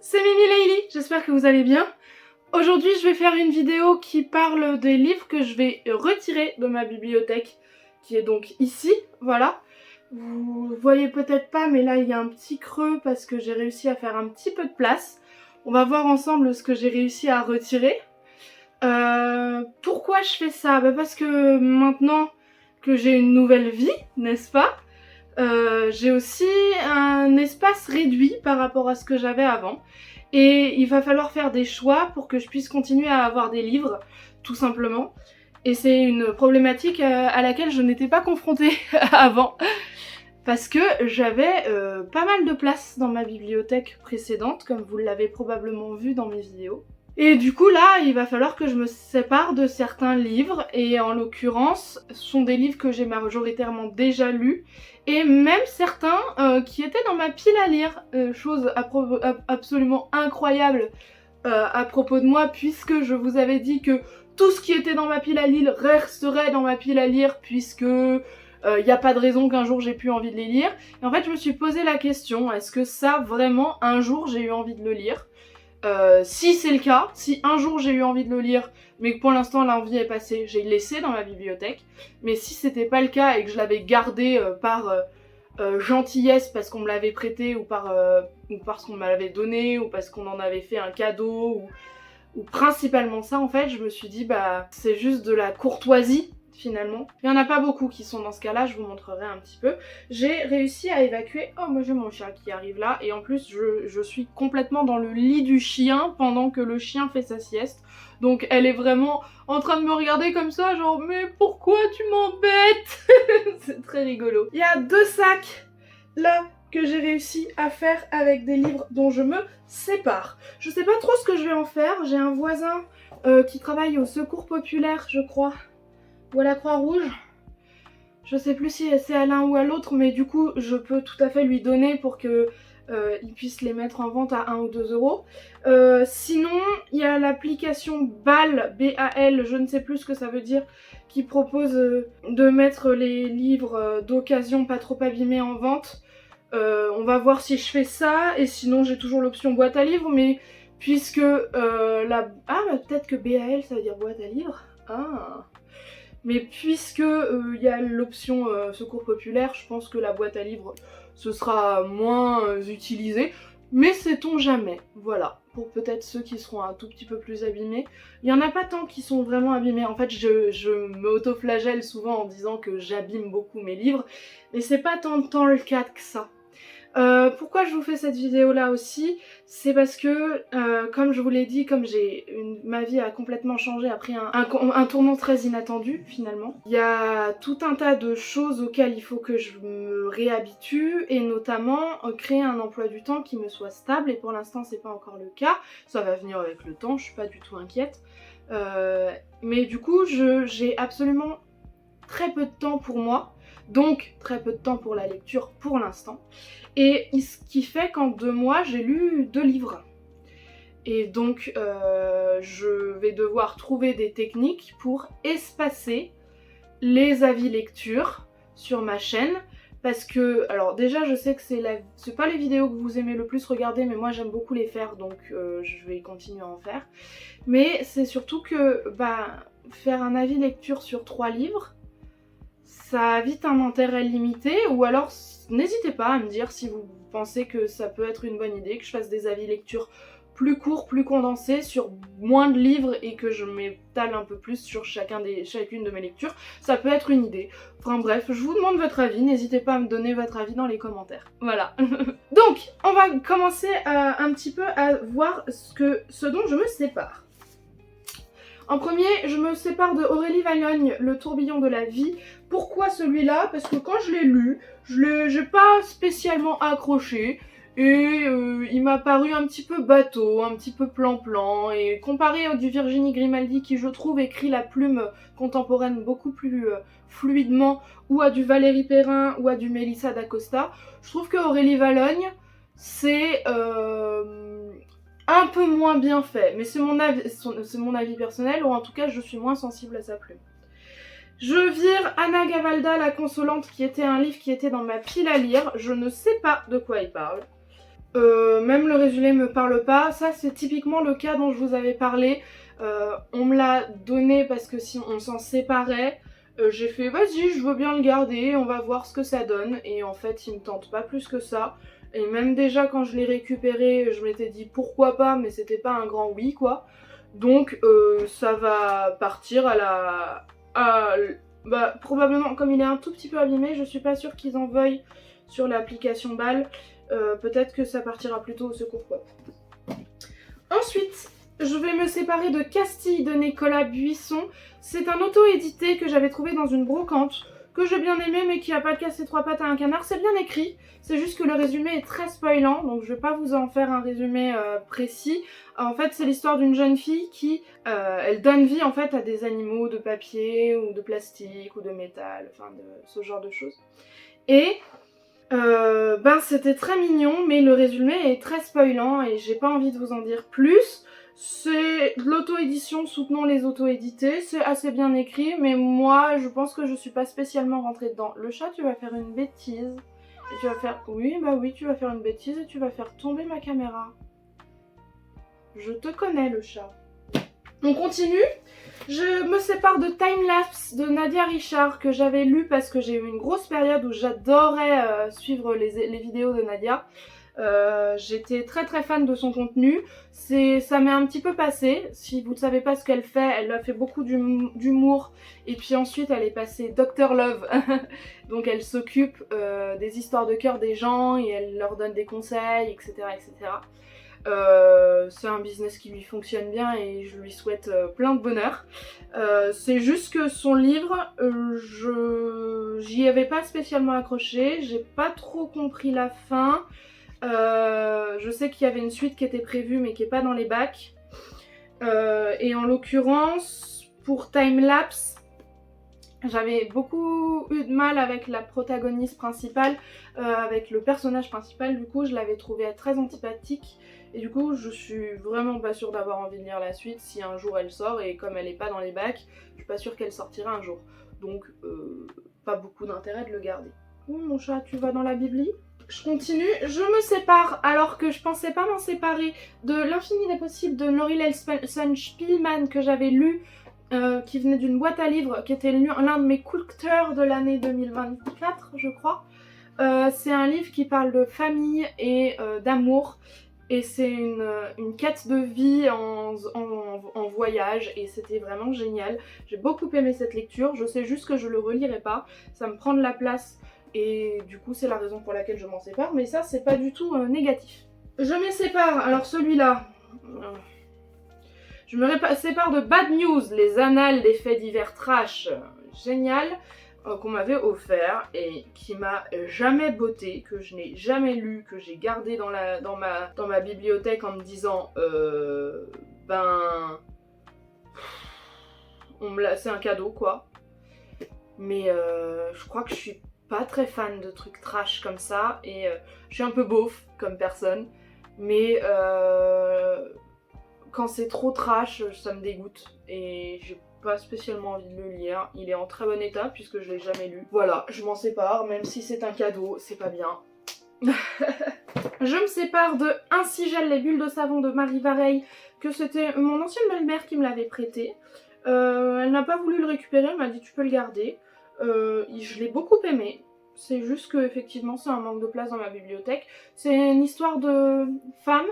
c'est Mimi Leili, j'espère que vous allez bien. Aujourd'hui je vais faire une vidéo qui parle des livres que je vais retirer de ma bibliothèque, qui est donc ici, voilà. Vous voyez peut-être pas, mais là il y a un petit creux parce que j'ai réussi à faire un petit peu de place. On va voir ensemble ce que j'ai réussi à retirer. Pourquoi je fais ça? Parce que maintenant que j'ai une nouvelle vie, n'est-ce pas? J'ai aussi un espace réduit par rapport à ce que j'avais avant. Et il va falloir faire des choix pour que je puisse continuer à avoir des livres, tout simplement. Et c'est une problématique à laquelle je n'étais pas confrontée avant. Parce que j'avais pas mal de place dans ma bibliothèque précédente, comme vous l'avez probablement vu dans mes vidéos. Et du coup là, il va falloir que je me sépare de certains livres, et en l'occurrence, ce sont des livres que j'ai majoritairement déjà lus, et même certains qui étaient dans ma pile à lire, chose absolument incroyable à propos de moi, puisque je vous avais dit que tout ce qui était dans ma pile à lire resterait dans ma pile à lire, puisque il n'y a pas de raison qu'un jour j'ai plus envie de les lire. Et en fait je me suis posé la question, est-ce que ça vraiment un jour j'ai eu envie de le lire? Si c'est le cas, si un jour j'ai eu envie de le lire, mais que pour l'instant l'envie est passée, j'ai laissé dans ma bibliothèque. Mais si c'était pas le cas et que je l'avais gardé par gentillesse parce qu'on me l'avait prêté ou parce qu'on me l'avait donné ou parce qu'on en avait fait un cadeau ou principalement ça en fait, je me suis dit c'est juste de la courtoisie finalement. Il n'y en a pas beaucoup qui sont dans ce cas-là, je vous montrerai un petit peu. J'ai réussi à évacuer... Oh, moi j'ai mon chien qui arrive là, et en plus je suis complètement dans le lit du chien pendant que le chien fait sa sieste. Donc elle est vraiment en train de me regarder comme ça, genre « Mais pourquoi tu m'embêtes ?» C'est très rigolo. Il y a 2 sacs là que j'ai réussi à faire avec des livres dont je me sépare. Je sais pas trop ce que je vais en faire, j'ai un voisin qui travaille au Secours Populaire, je crois, ou à la Croix-Rouge. Je sais plus si c'est à l'un ou à l'autre, mais du coup je peux tout à fait lui donner pour que il puisse les mettre en vente à 1 ou 2 euros. Sinon, il y a l'application BAL, B-A-L, je ne sais plus ce que ça veut dire, qui propose de mettre les livres d'occasion pas trop abîmés en vente. On va voir si je fais ça, et sinon j'ai toujours l'option boîte à livres, mais puisque peut-être que BAL ça veut dire boîte à livres. Ah. Mais puisque y a l'option Secours Populaire, je pense que la boîte à livres ce sera moins utilisé. Mais sait-on jamais, voilà. Pour peut-être ceux qui seront un tout petit peu plus abîmés. Il n'y en a pas tant qui sont vraiment abîmés. En fait, je me auto-flagelle souvent en disant que j'abîme beaucoup mes livres. Mais c'est pas tant le cas que ça. Pourquoi je vous fais cette vidéo là aussi, c'est parce que comme je vous l'ai dit, comme ma vie a complètement changé, a pris un tournant très inattendu finalement. Il y a tout un tas de choses auxquelles il faut que je me réhabitue, et notamment créer un emploi du temps qui me soit stable, et pour l'instant c'est pas encore le cas, ça va venir avec le temps, je suis pas du tout inquiète. Mais du coup j'ai absolument très peu de temps pour moi, donc très peu de temps pour la lecture pour l'instant. Et ce qui fait qu'en 2 mois, j'ai lu 2 livres. Et donc, je vais devoir trouver des techniques pour espacer les avis lecture sur ma chaîne. Parce que, alors déjà, je sais que c'est pas les vidéos que vous aimez le plus regarder, mais moi j'aime beaucoup les faire, donc je vais continuer à en faire. Mais c'est surtout que, faire un avis lecture sur 3 livres, ça a vite un intérêt limité, ou alors n'hésitez pas à me dire si vous pensez que ça peut être une bonne idée, que je fasse des avis lecture plus courts, plus condensés, sur moins de livres, et que je m'étale un peu plus sur chacune de mes lectures. Ça peut être une idée. Enfin bref, je vous demande votre avis, n'hésitez pas à me donner votre avis dans les commentaires. Voilà. Donc, on va commencer un petit peu à voir ce dont je me sépare. En premier, je me sépare de Aurélie Valognes, Le tourbillon de la vie. Pourquoi celui-là? Parce que quand je l'ai lu, j'ai pas spécialement accroché. Et il m'a paru un petit peu bateau, un petit peu plan-plan. Et comparé à du Virginie Grimaldi, qui je trouve écrit la plume contemporaine beaucoup plus fluidement, ou à du Valérie Perrin, ou à du Mélissa d'Acosta, je trouve que Aurélie Valognes, c'est un peu moins bien fait, mais c'est mon avis personnel, ou en tout cas je suis moins sensible à sa plume. Je vire Anna Gavalda, La Consolante, qui était un livre qui était dans ma pile à lire. Je ne sais pas de quoi il parle. Même le résumé me parle pas. Ça c'est typiquement le cas dont je vous avais parlé. On me l'a donné parce que si on s'en séparait, j'ai fait vas-y je veux bien le garder, on va voir ce que ça donne. Et en fait il me tente pas plus que ça. Et même déjà quand je l'ai récupéré, je m'étais dit pourquoi pas, mais c'était pas un grand oui quoi. Donc ça va partir bah, probablement, comme il est un tout petit peu abîmé, je suis pas sûre qu'ils en veuillent sur l'application Balle. Peut-être que ça partira plutôt au secours pop. Ensuite, je vais me séparer de Castille de Nicolas Buisson. C'est un auto-édité que j'avais trouvé dans une brocante, que j'ai bien aimé mais qui a pas cassé trois pattes à un canard. C'est bien écrit, c'est juste que le résumé est très spoilant, donc je vais pas vous en faire un résumé précis. En fait, c'est l'histoire d'une jeune fille qui elle donne vie en fait à des animaux de papier ou de plastique ou de métal, enfin de ce genre de choses. Et c'était très mignon, mais le résumé est très spoilant et j'ai pas envie de vous en dire plus. C'est de l'auto-édition, soutenons les auto-édités, c'est assez bien écrit, mais moi je pense que je suis pas spécialement rentrée dedans. Le chat, tu vas faire une bêtise, et tu vas faire... Oui, bah oui, tu vas faire une bêtise et tu vas faire tomber ma caméra. Je te connais le chat. On continue. Je me sépare de Timelapse de Nadia Richard que j'avais lu parce que j'ai eu une grosse période où j'adorais suivre les vidéos de Nadia. J'étais très très fan de son contenu. Ça m'est un petit peu passé. Si vous ne savez pas ce qu'elle fait, elle a fait beaucoup d'humour et puis ensuite elle est passée Dr Love. Donc elle s'occupe des histoires de cœur des gens et elle leur donne des conseils, etc. etc. C'est un business qui lui fonctionne bien et je lui souhaite plein de bonheur. C'est juste que son livre, j'y avais pas spécialement accroché, j'ai pas trop compris la fin. Je sais qu'il y avait une suite qui était prévue mais qui est pas dans les bacs. Et en l'occurrence, pour Timelapse, j'avais beaucoup eu de mal avec la protagoniste principale, avec le personnage principal. Du coup je l'avais trouvée très antipathique et du coup je suis vraiment pas sûre d'avoir envie de lire la suite si un jour elle sort, et comme elle est pas dans les bacs, je suis pas sûre qu'elle sortira un jour. Donc pas beaucoup d'intérêt de le garder. Oh mon chat, tu vas dans la bibli? Je continue, je me sépare alors que je pensais pas m'en séparer de L'infini des possibles de Nory Elson Spielman que j'avais lu, qui venait d'une boîte à livres, qui était l'un de mes coups de cœur de l'année 2024 je crois. C'est un livre qui parle de famille et d'amour, et c'est une quête de vie en voyage, et c'était vraiment génial. J'ai beaucoup aimé cette lecture, je sais juste que je le relirai pas, ça me prend de la place et du coup c'est la raison pour laquelle je m'en sépare, mais ça c'est pas du tout négatif. Je me sépare, alors celui-là... Je me sépare de Bad News, les annales des faits divers trash, génial, qu'on m'avait offert et qui m'a jamais botté, que je n'ai jamais lu, que j'ai gardé dans ma bibliothèque en me disant c'est un cadeau quoi. Mais je crois que je suis pas très fan de trucs trash comme ça, et je suis un peu beauf comme personne, mais quand c'est trop trash, ça me dégoûte et j'ai pas spécialement envie de le lire. Il est en très bon état puisque je l'ai jamais lu. Voilà, je m'en sépare, même si c'est un cadeau, c'est pas bien. Je me sépare de Ainsi gèlent les bulles de savon de Marie Vareille, que c'était mon ancienne belle-mère qui me l'avait prêté. Elle n'a pas voulu le récupérer, elle m'a dit tu peux le garder. Je l'ai beaucoup aimé. C'est juste que effectivement c'est un manque de place dans ma bibliothèque. C'est une histoire de femmes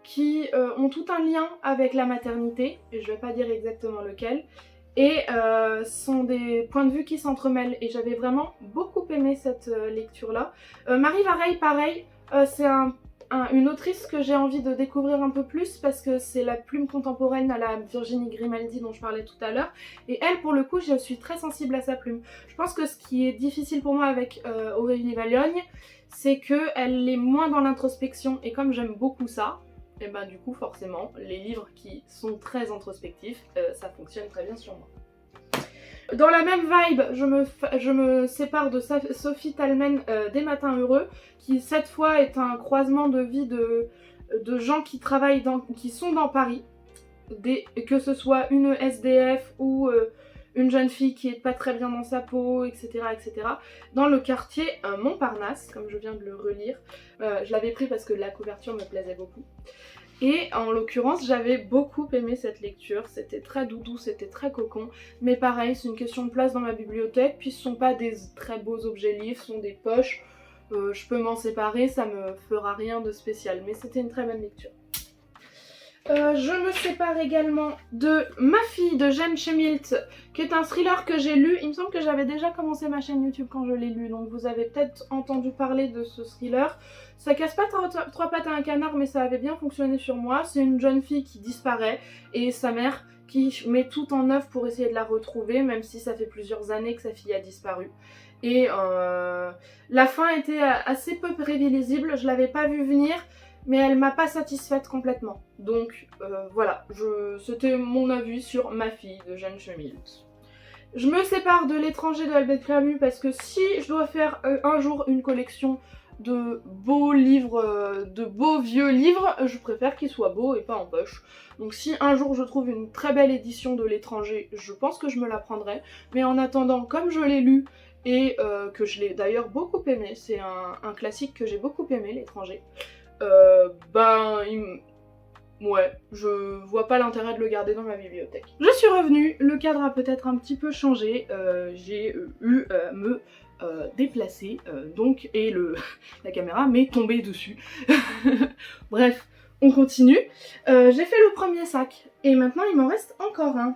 qui ont tout un lien avec la maternité, et je vais pas dire exactement lequel, et sont des points de vue qui s'entremêlent, et j'avais vraiment beaucoup aimé cette lecture là. Marie Vareille pareil, c'est une autrice que j'ai envie de découvrir un peu plus parce que c'est la plume contemporaine à la Virginie Grimaldi dont je parlais tout à l'heure, et elle pour le coup je suis très sensible à sa plume. Je pense que ce qui est difficile pour moi avec Aurélie Valiogne, c'est qu'elle est moins dans l'introspection, et comme j'aime beaucoup ça, et ben du coup forcément les livres qui sont très introspectifs, ça fonctionne très bien sur moi. Dans la même vibe, je me sépare de Sophie Talmen, Des Matins Heureux, qui cette fois est un croisement de vie de gens qui travaillent qui sont dans Paris, que ce soit une SDF ou une jeune fille qui est pas très bien dans sa peau, etc. etc. dans le quartier Montparnasse, comme je viens de le relire. Je l'avais pris parce que la couverture me plaisait beaucoup. Et en l'occurrence, j'avais beaucoup aimé cette lecture, c'était très doudou, c'était très cocon, mais pareil, c'est une question de place dans ma bibliothèque, puis ce sont pas des très beaux objets livres, ce sont des poches, je peux m'en séparer, ça me fera rien de spécial, mais c'était une très bonne lecture. Je me sépare également de Ma fille de Jeanne Schemilt, qui est un thriller que j'ai lu. Il me semble que j'avais déjà commencé ma chaîne YouTube quand je l'ai lu, donc vous avez peut-être entendu parler de ce thriller. Ça casse pas trois pattes à un canard, mais ça avait bien fonctionné sur moi. C'est une jeune fille qui disparaît et sa mère qui met tout en œuvre pour essayer de la retrouver, même si ça fait plusieurs années que sa fille a disparu. Et la fin était assez peu prévisible, je l'avais pas vue venir, mais elle m'a pas satisfaite complètement. Donc voilà, c'était mon avis sur Ma fille de Jeanne Schemilt. Je me sépare de L'étranger de Albert Camus parce que si je dois faire un jour une collection de beaux livres, de beaux vieux livres, je préfère qu'ils soient beaux et pas en poche. Donc si un jour je trouve une très belle édition de L'étranger, je pense que je me la prendrai. Mais en attendant, comme je l'ai lu et que je l'ai d'ailleurs beaucoup aimé, c'est un classique que j'ai beaucoup aimé, L'étranger, ouais, je vois pas l'intérêt de le garder dans ma bibliothèque. Je suis revenue, le cadre a peut-être un petit peu changé, j'ai eu me déplacer, donc, et la caméra m'est tombée dessus. Bref, on continue. J'ai fait le premier sac, et maintenant il m'en reste encore un.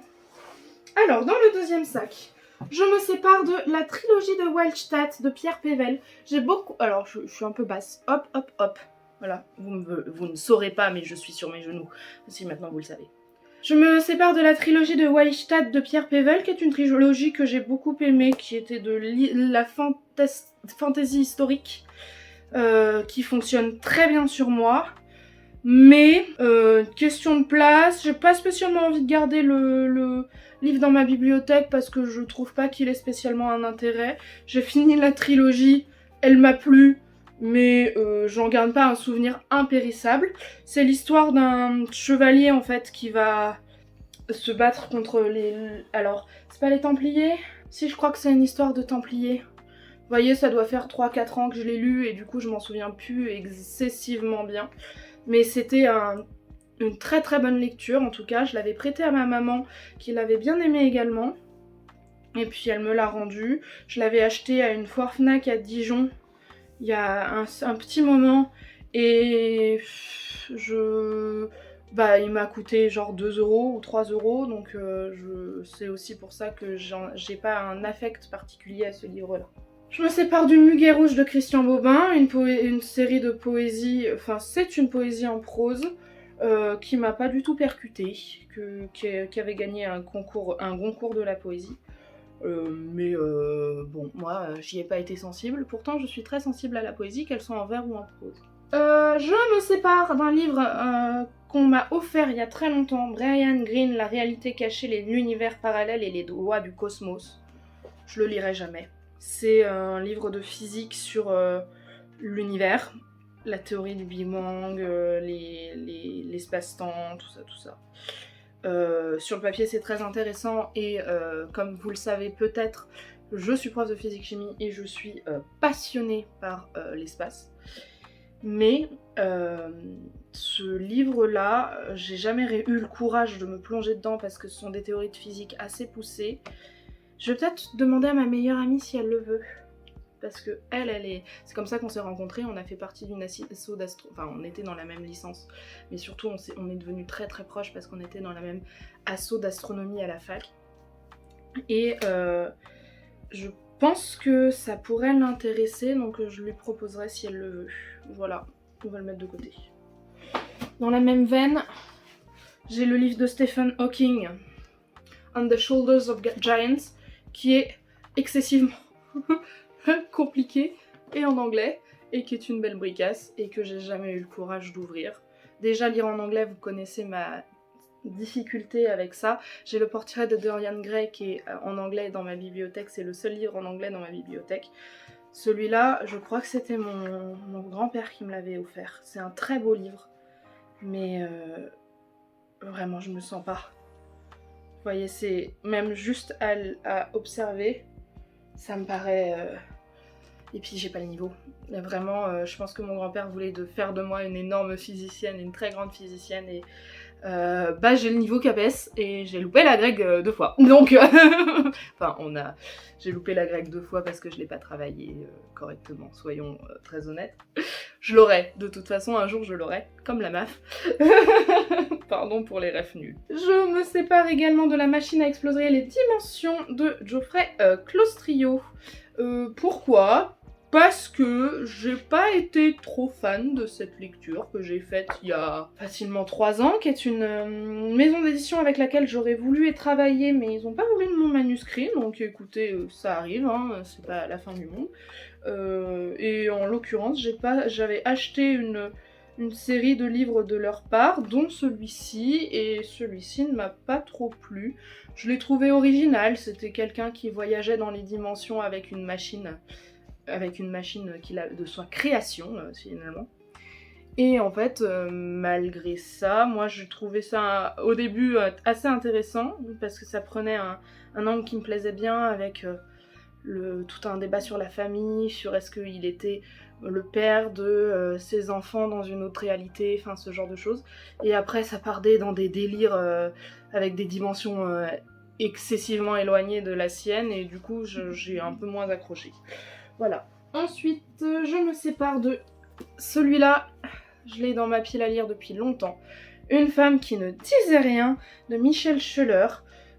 Alors, dans le deuxième sac, je me sépare de la trilogie de Waldstadt de Pierre Pével. J'ai beaucoup... Alors, je suis un peu basse. Hop, hop, hop. Voilà, vous ne saurez pas, mais je suis sur mes genoux. Si maintenant vous le savez. Je me sépare de la trilogie de Waldstadt de Pierre Pével, qui est une trilogie que j'ai beaucoup aimée, qui était de la fantasy historique, qui fonctionne très bien sur moi. Mais, question de place, j'ai pas spécialement envie de garder le livre dans ma bibliothèque parce que je trouve pas qu'il ait spécialement un intérêt. J'ai fini la trilogie, elle m'a plu, mais j'en garde pas un souvenir impérissable. C'est l'histoire d'un chevalier en fait qui va se battre contre les... Alors, c'est pas les Templiers? Si, je crois que c'est une histoire de Templiers. Vous voyez, ça doit faire 3-4 ans que je l'ai lu et du coup je m'en souviens plus excessivement bien. Mais c'était une très très bonne lecture, en tout cas je l'avais prêté à ma maman qui l'avait bien aimé également. Et puis elle me l'a rendu. Je l'avais acheté à une foire Fnac à Dijon il y a un petit moment et il m'a coûté genre 2 € ou 3 €, donc c'est aussi pour ça que j'ai pas un affect particulier à ce livre-là. Je me sépare du Muguet rouge de Christian Bobin, une série de poésie, enfin c'est une poésie en prose qui m'a pas du tout percutée, qui avait gagné un Goncourt de la poésie. Bon, moi j'y ai pas été sensible, pourtant je suis très sensible à la poésie, qu'elle soit en vers ou en prose. Je me sépare d'un livre qu'on m'a offert il y a très longtemps, Brian Greene, La réalité cachée, l'univers parallèle et les lois du cosmos. Je le lirai jamais. C'est un livre de physique sur l'univers, la théorie du Big Bang, l'espace-temps, tout ça. Sur le papier c'est très intéressant et comme vous le savez peut-être, je suis prof de physique-chimie et je suis passionnée par l'espace. Mais ce livre-là, j'ai jamais eu le courage de me plonger dedans parce que ce sont des théories de physique assez poussées. Je vais peut-être demander à ma meilleure amie si elle le veut. Parce que elle est... C'est comme ça qu'on s'est rencontrés, on a fait partie d'une asso d'astro... Enfin, on était dans la même licence. Mais surtout, on est devenus très très proches parce qu'on était dans la même asso d'astronomie à la fac. Et je pense que ça pourrait l'intéresser, donc je lui proposerai si elle le veut. Voilà, on va le mettre de côté. Dans la même veine, j'ai le livre de Stephen Hawking, On the Shoulders of Giants, qui est excessivement compliqué et en anglais, et qui est une belle bricasse, et que j'ai jamais eu le courage d'ouvrir. Déjà lire en anglais, vous connaissez ma difficulté avec ça. J'ai le portrait de Dorian Gray qui est en anglais dans ma bibliothèque, c'est le seul livre en anglais dans ma bibliothèque. Celui-là, je crois que c'était mon grand-père qui me l'avait offert. C'est un très beau livre, mais vraiment je me sens pas. voyez, c'est même juste à observer, ça me paraît... Et puis j'ai pas le niveau. Vraiment, je pense que mon grand-père voulait faire de moi une énorme physicienne, une très grande physicienne, et j'ai le niveau CAPES et j'ai loupé la grecque 2 fois. Donc, enfin, j'ai loupé la grecque 2 fois parce que je l'ai pas travaillé correctement, soyons très honnêtes. Je l'aurai, de toute façon, un jour je l'aurai, comme la MAF. Pardon pour les refs nuls. Je me sépare également de La machine à exploser les dimensions de Geoffrey Claustrio. Pourquoi ? Parce que j'ai pas été trop fan de cette lecture que j'ai faite il y a facilement 3 ans, qui est une maison d'édition avec laquelle j'aurais voulu travailler, mais ils ont pas voulu de mon manuscrit, donc écoutez, ça arrive, hein, c'est pas la fin du monde. Et en l'occurrence, j'avais acheté une série de livres de leur part, dont celui-ci, et celui-ci ne m'a pas trop plu. Je l'ai trouvé original, c'était quelqu'un qui voyageait dans les dimensions avec une machine de sa création, finalement. Et en fait, malgré ça, moi je trouvais ça au début assez intéressant, parce que ça prenait un angle qui me plaisait bien, avec tout un débat sur la famille, sur est-ce qu'il était le père de ses enfants dans une autre réalité, enfin ce genre de choses. Et après ça partait dans des délires avec des dimensions excessivement éloignées de la sienne, et du coup j'ai un peu moins accroché. Voilà. Ensuite, je me sépare de celui-là. Je l'ai dans ma pile à lire depuis longtemps. Une femme qui ne disait rien, de Michel Schuller,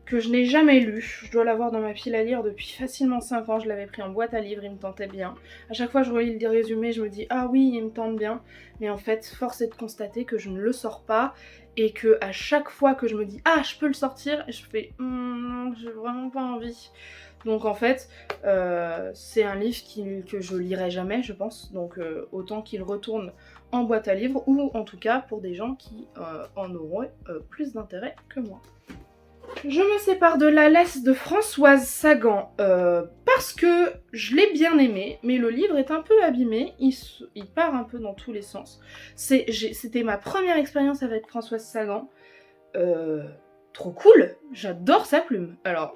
que je n'ai jamais lu. Je dois l'avoir dans ma pile à lire depuis facilement 5 ans. Je l'avais pris en boîte à livres, il me tentait bien. À chaque fois je relis le résumé, je me dis ah oui, il me tente bien. Mais en fait, force est de constater que je ne le sors pas, et que à chaque fois que je me dis ah je peux le sortir, je fais j'ai vraiment pas envie. Donc en fait, c'est un livre que je lirai jamais, je pense. Donc autant qu'il retourne en boîte à livres, ou en tout cas pour des gens qui en auront plus d'intérêt que moi. Je me sépare de La laisse de Françoise Sagan parce que je l'ai bien aimé, mais le livre est un peu abîmé, il part un peu dans tous les sens. C'était ma première expérience avec Françoise Sagan. Trop cool, j'adore sa plume. Alors,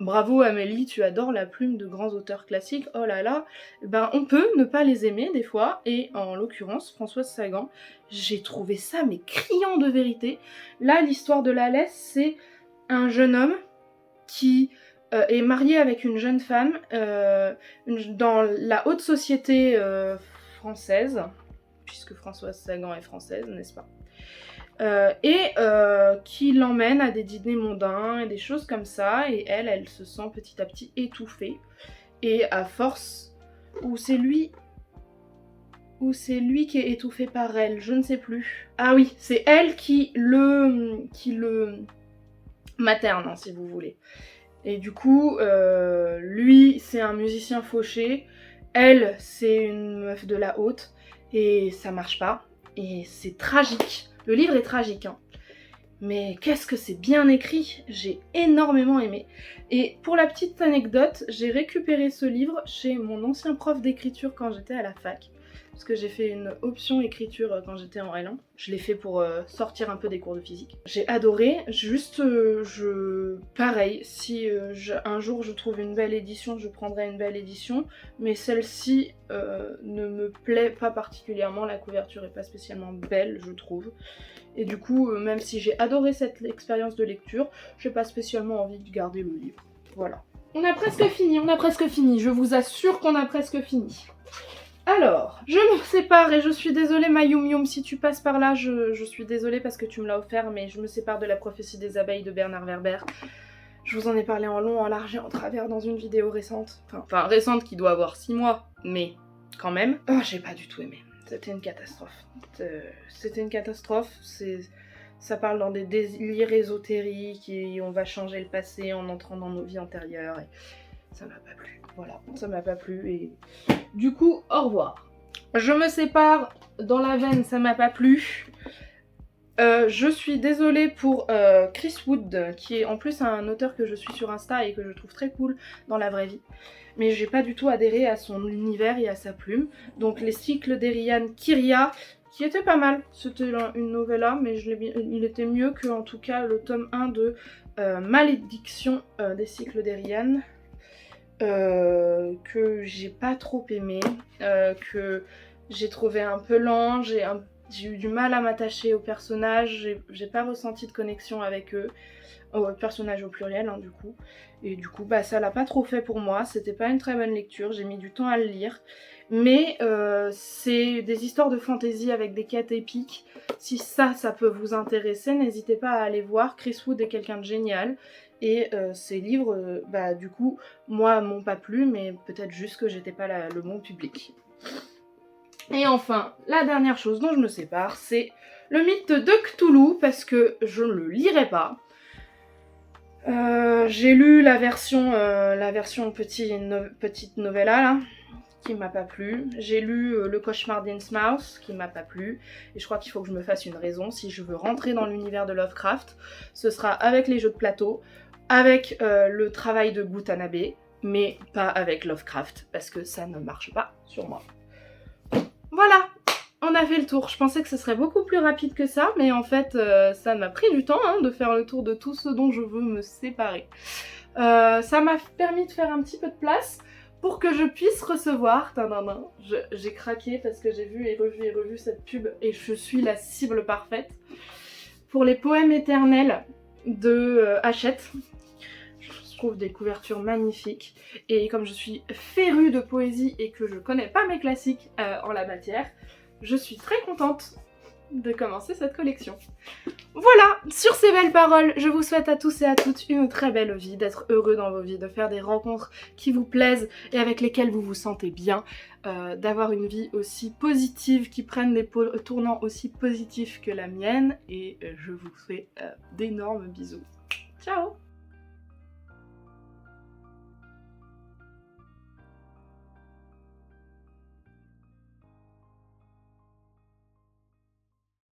bravo Amélie, tu adores la plume de grands auteurs classiques, oh là là. Ben on peut ne pas les aimer des fois, et en l'occurrence Françoise Sagan, j'ai trouvé ça mais criant de vérité. Là l'histoire de La laisse, c'est un jeune homme qui est marié avec une jeune femme dans la haute société française, puisque Françoise Sagan est française, n'est-ce pas ? Qui l'emmène à des dîners mondains et des choses comme ça, et elle se sent petit à petit étouffée, et à force, ou c'est lui qui est étouffé par elle, je ne sais plus. Ah oui, c'est elle qui le materne, hein, si vous voulez. Et du coup, lui c'est un musicien fauché, elle c'est une meuf de la haute, et ça marche pas, et c'est tragique. Le livre est tragique, hein. Mais qu'est-ce que c'est bien écrit, j'ai énormément aimé. Et pour la petite anecdote, j'ai récupéré ce livre chez mon ancien prof d'écriture quand j'étais à la fac. Parce que j'ai fait une option écriture quand j'étais en L1. Je l'ai fait pour sortir un peu des cours de physique. J'ai adoré, juste pareil, si un jour je trouve une belle édition, je prendrai une belle édition. Mais celle-ci ne me plaît pas particulièrement, la couverture est pas spécialement belle, je trouve. Et du coup, même si j'ai adoré cette expérience de lecture, j'ai pas spécialement envie de garder le livre. Voilà. On a presque fini, je vous assure qu'on a presque fini. Alors, je me sépare, et je suis désolée ma Yum Yum, si tu passes par là, je suis désolée parce que tu me l'as offert, mais je me sépare de La prophétie des abeilles de Bernard Werber. Je vous en ai parlé en long, en large et en travers dans une vidéo récente. Enfin récente qui doit avoir 6 mois, mais quand même. Oh, j'ai pas du tout aimé. C'était une catastrophe. C'était une catastrophe, ça parle dans des délires ésotériques, et on va changer le passé en entrant dans nos vies antérieures, et ça m'a pas plu. Voilà, ça m'a pas plu, et du coup, au revoir. Je me sépare dans la veine, ça m'a pas plu. Je suis désolée pour Chris Wood, qui est en plus un auteur que je suis sur Insta et que je trouve très cool dans la vraie vie. Mais j'ai pas du tout adhéré à son univers et à sa plume. Donc les cycles d'Erian Kiria, qui était pas mal. C'était une novella, mais il était mieux que en tout cas le tome 1 de Malédiction des cycles d'Erian, que j'ai pas trop aimé, que j'ai trouvé un peu lent, j'ai eu du mal à m'attacher aux personnages, j'ai pas ressenti de connexion avec eux, aux personnages au pluriel hein, du coup. Et du coup bah ça l'a pas trop fait pour moi, c'était pas une très bonne lecture, j'ai mis du temps à le lire. Mais c'est des histoires de fantasy avec des quêtes épiques. Si ça peut vous intéresser, n'hésitez pas à aller voir. Chris Wood est quelqu'un de génial. Et ces livres, bah du coup, moi m'ont pas plu, mais peut-être juste que j'étais pas le bon public. Et enfin, la dernière chose dont je me sépare, c'est le mythe de Cthulhu, parce que je ne le lirai pas. J'ai lu la version petite novella là, qui m'a pas plu. J'ai lu Le Cauchemar d'Innsmouth, qui m'a pas plu. Et je crois qu'il faut que je me fasse une raison. Si je veux rentrer dans l'univers de Lovecraft, ce sera avec les jeux de plateau, avec le travail de Gutanabe, mais pas avec Lovecraft, parce que ça ne marche pas sur moi. Voilà, on a fait le tour. Je pensais que ce serait beaucoup plus rapide que ça, mais en fait, ça m'a pris du temps hein, de faire le tour de tout ce dont je veux me séparer. Ça m'a permis de faire un petit peu de place pour que je puisse recevoir, j'ai craqué parce que j'ai vu et revu cette pub et je suis la cible parfaite, pour les poèmes éternels de Hachette. Je trouve des couvertures magnifiques et comme je suis férue de poésie et que je connais pas mes classiques en la matière, je suis très contente de commencer cette collection. Voilà, sur ces belles paroles, je vous souhaite à tous et à toutes une très belle vie, d'être heureux dans vos vies, de faire des rencontres qui vous plaisent et avec lesquelles vous vous sentez bien, d'avoir une vie aussi positive, qui prenne des tournants aussi positifs que la mienne, et je vous fais d'énormes bisous. Ciao!